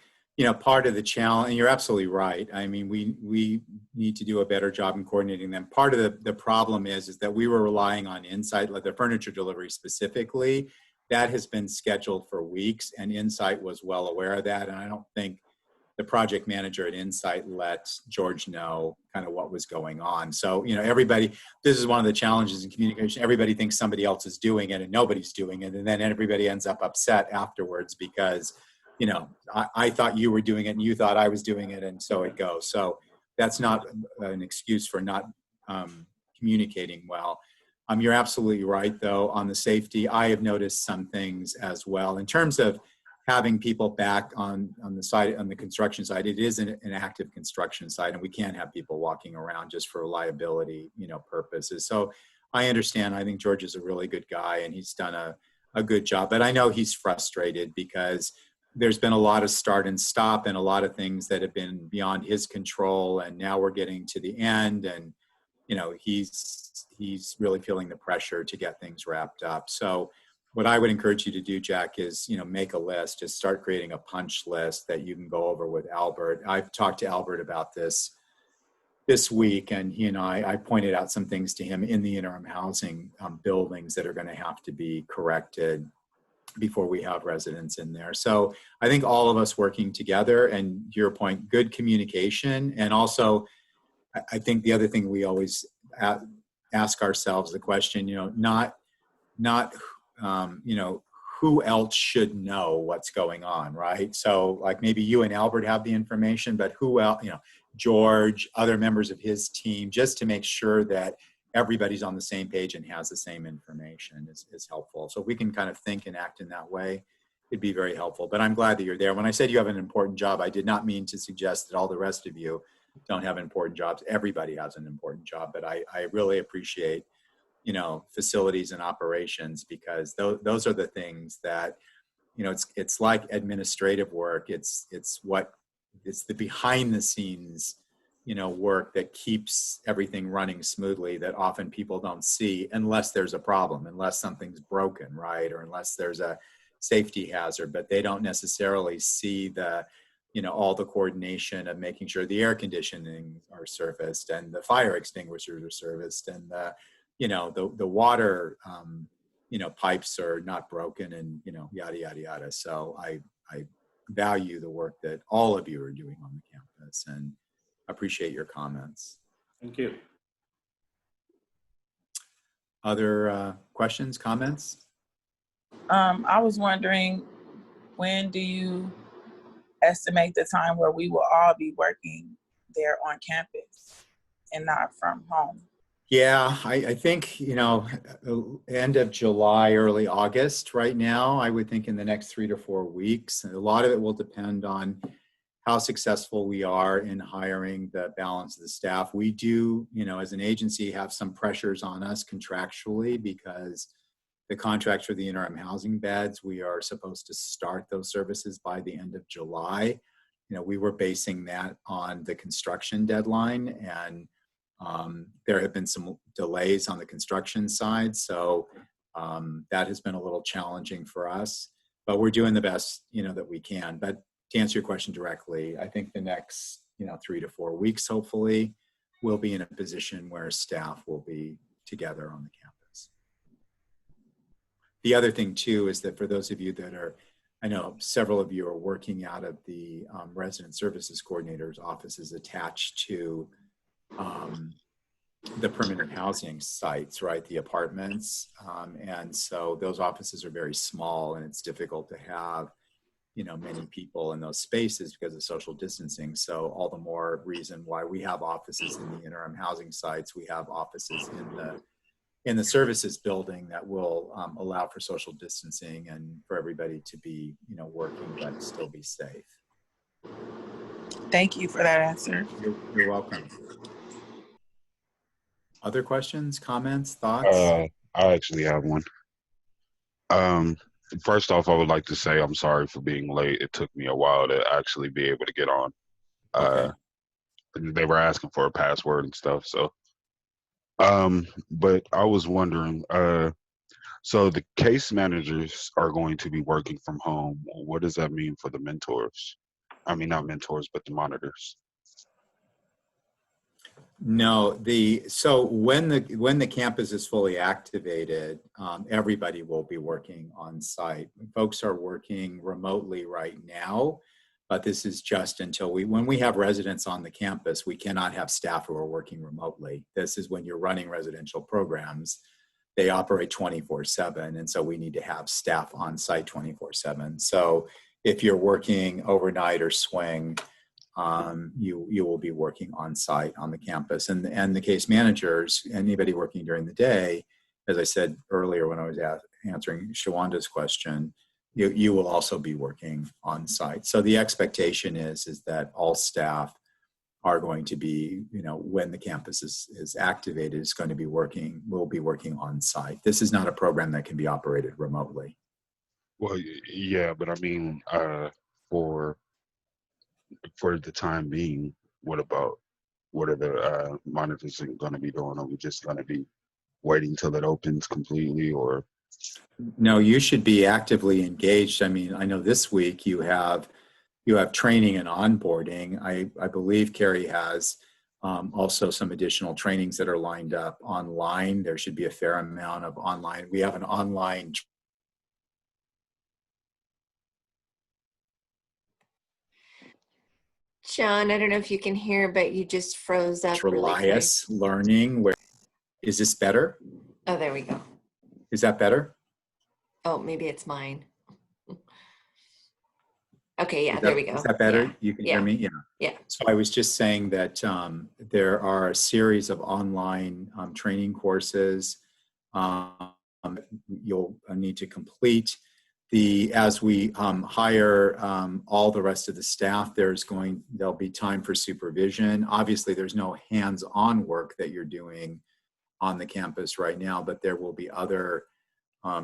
Speaker 1: part of the challenge, and you're absolutely right. I mean, we need to do a better job in coordinating them. Part of the problem is that we were relying on Insight, like the furniture delivery specifically. That has been scheduled for weeks, and Insight was well aware of that. And I don't think the project manager at Insight let George know kind of what was going on. So, everybody, this is one of the challenges in communication. Everybody thinks somebody else is doing it and nobody's doing it. And then everybody ends up upset afterwards because, I thought you were doing it and you thought I was doing it. And so it goes. So that's not an excuse for not communicating well. You're absolutely right, though, on the safety. I have noticed some things as well. In terms of having people back on the side, on the construction side, it is an active construction site, and we can't have people walking around just for liability, purposes. So I understand. I think George is a really good guy, and he's done a good job. But I know he's frustrated because there's been a lot of start and stop and a lot of things that have been beyond his control. And now we're getting to the end, and he's really feeling the pressure to get things wrapped up. So what I would encourage you to do, Jack, is, make a list, just start creating a punch list that you can go over with Albert. I've talked to Albert about this week, and he and I pointed out some things to him in the interim housing buildings that are going to have to be corrected before we have residents in there. So I think all of us working together, and to your point, good communication. And also, I think the other thing we always ask ourselves the question, not who else should know what's going on, right? So like maybe you and Albert have the information, but who else, George, other members of his team, just to make sure that everybody's on the same page and has the same information is helpful. So if we can kind of think and act in that way, it'd be very helpful. But I'm glad that you're there. When I said you have an important job, I did not mean to suggest that all the rest of you don't have important jobs. Everybody has an important job, but I really appreciate facilities and operations, because those are the things that, it's like administrative work. It's the behind the scenes, work that keeps everything running smoothly, that often people don't see unless there's a problem, unless something's broken, right? Or unless there's a safety hazard, but they don't necessarily see all the coordination of making sure the air conditioning are serviced and the fire extinguishers are serviced and the water, pipes are not broken and, yada, yada, yada. So I value the work that all of you are doing on the campus and appreciate your comments.
Speaker 5: Thank you.
Speaker 1: Other questions, comments?
Speaker 3: I was wondering, when do you estimate the time where we will all be working there on campus and not from home?
Speaker 1: Yeah, I think, end of July, early August right now. I would think in the next 3 to 4 weeks. And a lot of it will depend on how successful we are in hiring the balance of the staff. We do, as an agency, have some pressures on us contractually, because the contracts for the interim housing beds, we are supposed to start those services by the end of July. We were basing that on the construction deadline, and there have been some delays on the construction side. So that has been a little challenging for us, but we're doing the best, that we can. But to answer your question directly, I think the next, 3 to 4 weeks, hopefully, we'll be in a position where staff will be together on the campus. The other thing too is that for those of you that are, I know several of you are working out of the resident services coordinator's offices attached to the permanent housing sites, right? The apartments. And so those offices are very small, and it's difficult to have, many people in those spaces because of social distancing. So all the more reason why we have offices in the interim housing sites. We have offices in the services building that will allow for social distancing and for everybody to be, working but still be safe.
Speaker 3: Thank you for that answer.
Speaker 1: You're welcome. Other questions, comments, thoughts?
Speaker 6: I actually have one. First off, I would like to say I'm sorry for being late. It took me a while to actually be able to get on.
Speaker 1: Okay.
Speaker 6: They were asking for a password and stuff. So, but I was wondering, so the case managers are going to be working from home. What does that mean for the mentors? I mean, not mentors, but the monitors.
Speaker 1: No, so when the campus is fully activated, everybody will be working on site. Folks are working remotely right now, but this is just until when we have residents on the campus, we cannot have staff who are working remotely. This is when you're running residential programs. They operate 24/7, and so we need to have staff on site 24/7. So if you're working overnight or swing, you will be working on site on the campus, and the case managers, anybody working during the day, as I said earlier when I was answering Shawanda's question, you will also be working on site. So the expectation is that all staff are going to be, when the campus is activated, will be working on site. This is not a program that can be operated remotely.
Speaker 6: Well, yeah, but I mean, for the time being, what are the monitors going to be doing? Are we just going to be waiting till it opens completely, or?
Speaker 1: No, you should be actively engaged. I mean, I know this week you have training and onboarding. I believe Carrie has also some additional trainings that are lined up online. There should be a fair amount of online. We have an online.
Speaker 7: John, I don't know if you can hear, but you just froze up really quick.
Speaker 1: Learning. Is this better?
Speaker 7: Oh, there we go.
Speaker 1: Is that better?
Speaker 7: Oh, maybe it's mine. Okay, yeah, there we go.
Speaker 1: Is that better?
Speaker 7: Yeah.
Speaker 1: You can hear me? Yeah.
Speaker 7: Yeah.
Speaker 1: So I was just saying that there are a series of online training courses you'll need to complete. As we hire all the rest of the staff, there'll be time for supervision. Obviously, there's no hands-on work that you're doing on the campus right now, but there will be other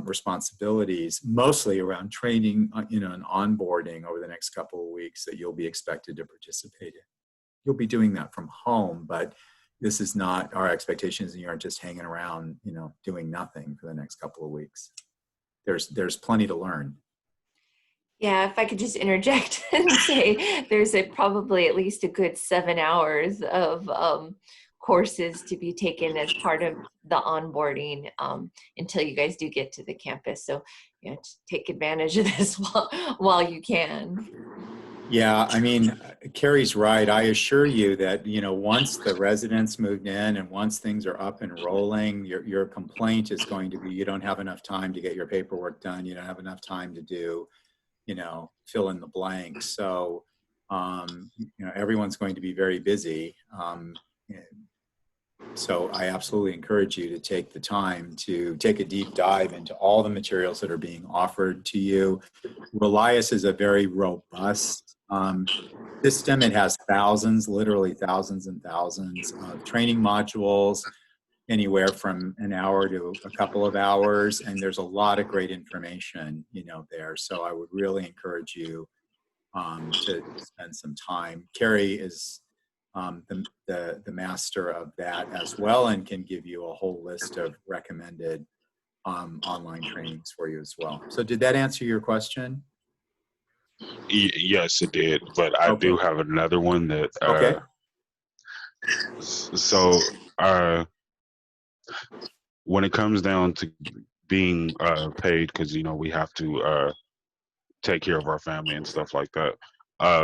Speaker 1: responsibilities, mostly around training, and onboarding over the next couple of weeks that you'll be expected to participate in. You'll be doing that from home, but this is not our expectations, and you aren't just hanging around, doing nothing for the next couple of weeks. There's plenty to learn.
Speaker 7: Yeah, if I could just interject and say there's probably at least a good 7 hours of courses to be taken as part of the onboarding until you guys do get to the campus. So just take advantage of this while you can.
Speaker 1: Yeah, I mean, Carrie's right. I assure you that, once the residents moved in and once things are up and rolling, your complaint is going to be you don't have enough time to get your paperwork done. You don't have enough time to do, fill in the blanks. So, everyone's going to be very busy. So I absolutely encourage you to take the time to take a deep dive into all the materials that are being offered to you. Relias is a very robust system. It has literally thousands and thousands of training modules, anywhere from an hour to a couple of hours. And there's a lot of great information, there. So I would really encourage you to spend some time. Carrie is the master of that as well, and can give you a whole list of recommended online trainings for you as well. So did that answer your question?
Speaker 6: Yes, it did. But I do have another one that.
Speaker 1: Okay.
Speaker 6: So when it comes down to being paid, because we have to take care of our family and stuff like that.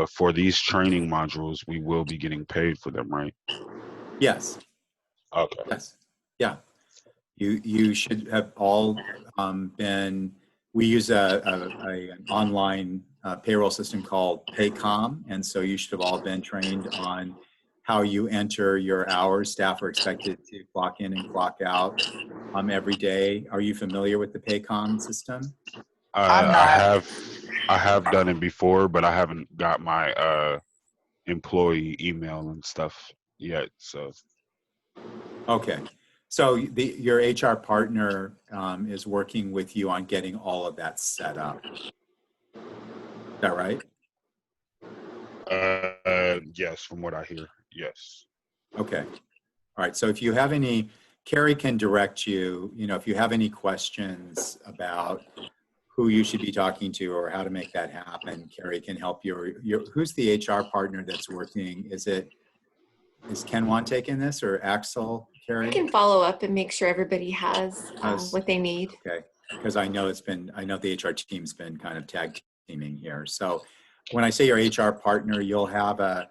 Speaker 6: For these training modules, we will be getting paid for them, right?
Speaker 1: Yes.
Speaker 6: Okay.
Speaker 1: Yes. Yeah. You should have all been. We use an online payroll system called Paycom, and so you should have all been trained on how you enter your hours. Staff are expected to clock in and clock out every day. Are you familiar with the Paycom system?
Speaker 6: I have done it before, but I haven't got my employee email and stuff yet. So.
Speaker 1: Okay. So your HR partner is working with you on getting all of that set up. Is that right?
Speaker 6: Yes, from what I hear, yes.
Speaker 1: Okay. All right. So if you have any, Carrie can direct you, if you have any questions about who you should be talking to or how to make that happen, Carrie can help you. Who's the HR partner that's working? Is Ken Wan taking this, or Axel, Carrie?
Speaker 7: I can follow up and make sure everybody has what they need.
Speaker 1: Okay, because I know the HR team's been kind of tag teaming here. So when I say your HR partner, you'll have a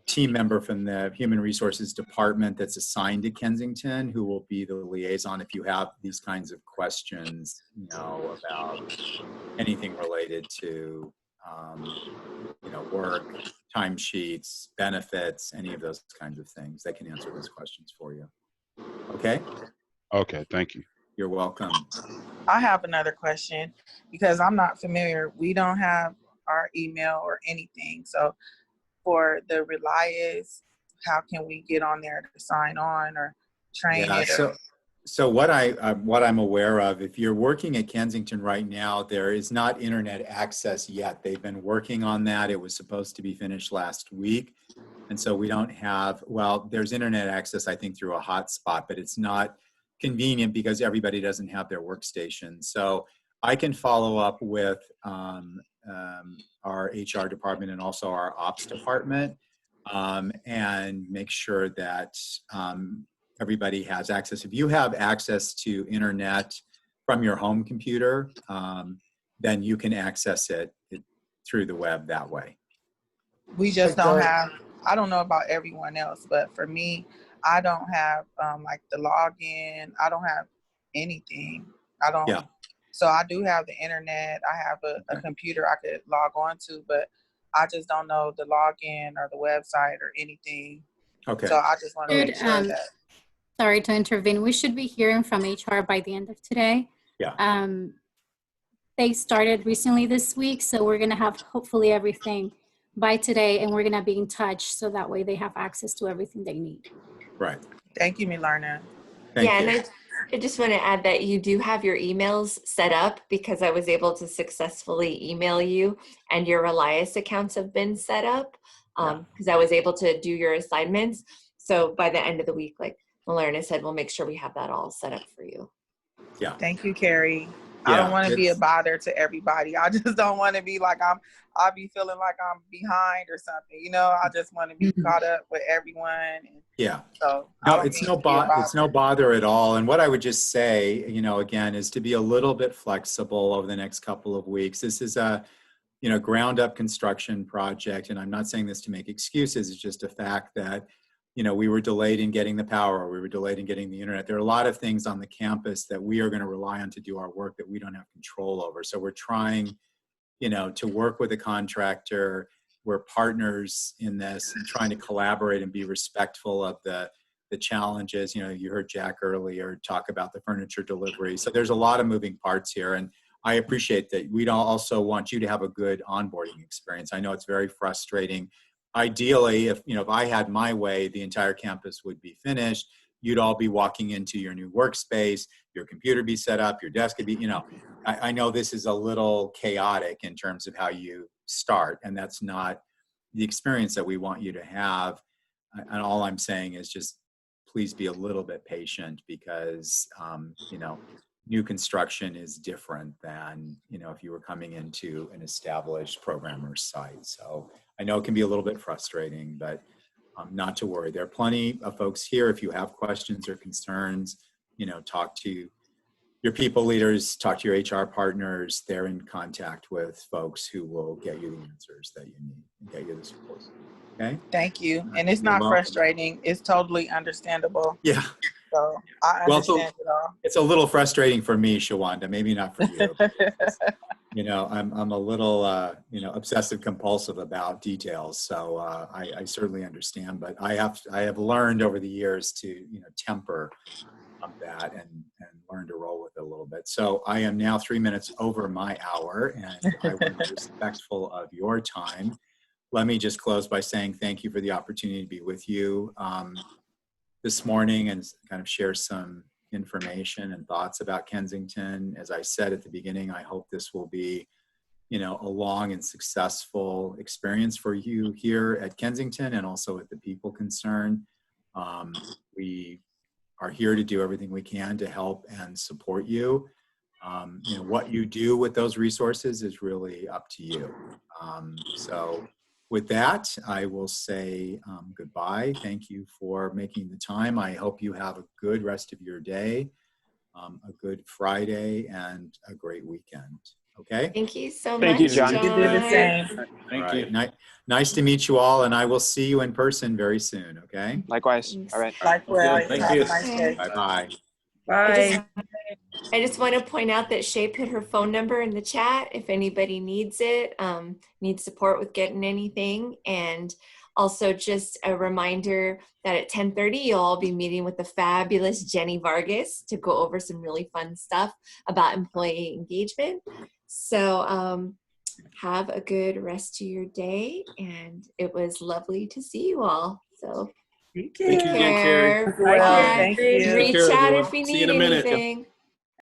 Speaker 1: team member from the Human Resources Department that's assigned to Kensington, who will be the liaison if you have these kinds of questions, about anything related to, work, timesheets, benefits, any of those kinds of things. They can answer those questions for you. Okay?
Speaker 6: Okay, thank you.
Speaker 1: You're welcome.
Speaker 3: I have another question because I'm not familiar. We don't have our email or anything. So for the Relias, how can we get on there to sign on or train it?
Speaker 1: So what I'm aware of, if you're working at Kensington right now, there is not internet access yet. They've been working on that. It was supposed to be finished last week. And so we don't have, there's internet access, I think, through a hotspot, but it's not convenient because everybody doesn't have their workstation. So I can follow up with our HR department and also our ops department and make sure that everybody has access. If you have access to internet from your home computer, then you can access it through the web that way.
Speaker 3: We just don't have, I don't know about everyone else, but for me, I don't have like the login. I don't have anything. I don't. Yeah. So I do have the internet. I have a computer I could log on to, but I just don't know the login or the website or anything. Okay. So I just want to make sure that.
Speaker 8: Sorry to intervene. We should be hearing from HR by the end of today.
Speaker 1: Yeah.
Speaker 8: They started recently this week, so we're going to have hopefully everything by today, and we're going to be in touch so that way they have access to everything they need.
Speaker 1: Right.
Speaker 3: Thank you, Milana.
Speaker 1: Thank
Speaker 7: Yeah,
Speaker 1: you.
Speaker 7: and I just want to add that you do have your emails set up because I was able to successfully email you, and your Relias accounts have been set up because I was able to do your assignments. So by the end of the week, like Malerna said, we'll make sure we have that all set up for you.
Speaker 1: Yeah.
Speaker 3: Thank you, Carrie.
Speaker 1: Yeah,
Speaker 3: I don't want to be a bother to everybody. I just don't want to be like I'll be feeling like I'm behind or something. You know, I just want to be caught up with everyone. And
Speaker 1: yeah.
Speaker 3: so
Speaker 1: No, it's no bother at all. And what I would just say, you know, again, is to be a little bit flexible over the next couple of weeks. This is a, you know, ground up construction project. And I'm not saying this to make excuses. It's just a fact that, you know, we were delayed in getting the power. We were delayed in getting the internet. There are a lot of things on the campus that we are going to rely on to do our work that we don't have control over. So we're trying, you know, to work with a contractor. We're partners in this and trying to collaborate and be respectful of the challenges. You know, you heard Jack earlier talk about the furniture delivery. So there's a lot of moving parts here. And I appreciate that. We also want you to have a good onboarding experience. I know it's very frustrating. Ideally, if I had my way, the entire campus would be finished. You'd all be walking into your new workspace, your computer be set up, your desk could be, you know, I know this is a little chaotic in terms of how you start, and that's not the experience that we want you to have. And all I'm saying is just please be a little bit patient because, you know, new construction is different than, you know, if you were coming into an established programmer's site. So I know it can be a little bit frustrating, but not to worry. There are plenty of folks here. If you have questions or concerns, you know, talk to your people leaders, talk to your HR partners. They're in contact with folks who will get you the answers that you need and get you the support. Okay?
Speaker 3: Thank you. And it's
Speaker 1: You're
Speaker 3: not
Speaker 1: welcome.
Speaker 3: Frustrating. It's totally understandable.
Speaker 1: Yeah.
Speaker 3: So I understand it all.
Speaker 1: It's a little frustrating for me, Shawanda, maybe not for you. You know, I'm a little, you know, obsessive compulsive about details. So I certainly understand, but I have learned over the years to, you know, temper that and learn to roll with it a little bit. So I am now 3 minutes over my hour, and I want to be respectful of your time. Let me just close by saying thank you for the opportunity to be with you this morning and kind of share some information and thoughts about Kensington. As I said at the beginning, I hope this will be, you know, a long and successful experience for you here at Kensington and also with the people concerned. We are here to do everything we can to help and support you. You know, what you do with those resources is really up to you. So with that, I will say goodbye. Thank you for making the time. I hope you have a good rest of your day, a good Friday, and a great weekend. Okay?
Speaker 7: Thank you so much.
Speaker 4: Thank you, John.
Speaker 3: You can do the same.
Speaker 5: Thank you.
Speaker 1: Nice to meet you all, and I will see you in person very soon. Okay?
Speaker 4: Likewise.
Speaker 7: Thanks.
Speaker 4: All right.
Speaker 3: Likewise.
Speaker 5: Thank
Speaker 3: Have
Speaker 5: you.
Speaker 3: a nice day.
Speaker 1: Bye-bye.
Speaker 2: Bye.
Speaker 7: I just want to point out that Shay put her phone number in the chat if anybody needs it, needs support with getting anything. And also just a reminder that at 10:30, you'll all be meeting with the fabulous Jenny Vargas to go over some really fun stuff about employee engagement. So have a good rest of your day. And it was lovely to see you all. So
Speaker 5: Thank you again, Carrie.
Speaker 7: Bye.
Speaker 3: Thank you.
Speaker 7: Reach
Speaker 5: Take care,
Speaker 7: out
Speaker 5: everyone.
Speaker 7: if you
Speaker 5: See you
Speaker 7: need
Speaker 5: in a minute.
Speaker 7: anything.